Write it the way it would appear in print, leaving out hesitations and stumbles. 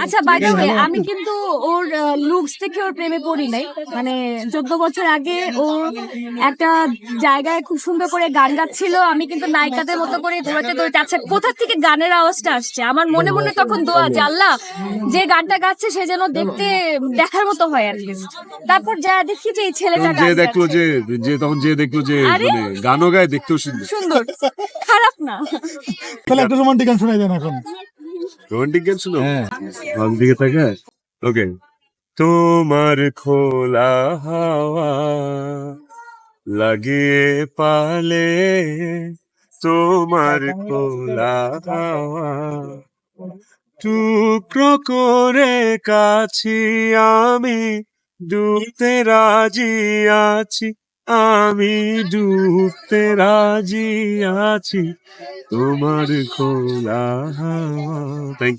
আচ্ছা, by the way, আমি কিন্তু ওর লুকস দেখে ওর প্রেমে পড়ি নাই। মানে 14 বছর আগে ও একটা জায়গায় খুব সুন্দর করে গান গাচ্ছিল, আমি কিন্তু নায়িকাদের মতো করে দৌড়াতে দৌড়াতে, আচ্ছা কোথা থেকে গানের আওয়াজটা আসছে, আমার মনে মনে তখন দোয়া, যে আল্লাহ যে গানটা গাচ্ছে সে যেন দেখতে দেখার মতো হয় অ্যাটলিস্ট। তারপর যা দেখি যে এই ছেলেটা যে গান দেখলো গাচ্ছে। যে তখন যে দেখলো যে আরে মানে গানও গায়, দেখতেও সুন্দর। সুন্দর, খারাপ না। তাহলে একটা রোমান্টিক গান শোনাই দেন এখন। রোমান্টিক গান শুনো, হ্যাঁ। বাম দিকে থাকে। ওকে। তোমার খোলা হাওয়া লাগিয়ে পালে, তোমার খোলা হাওয়া টুকরো করে কাছি আমি, ডুবতে রাজি আছি, আমি ডুবতে রাজি আছি, তোমার খোলা হাওয়া। থ্যাংক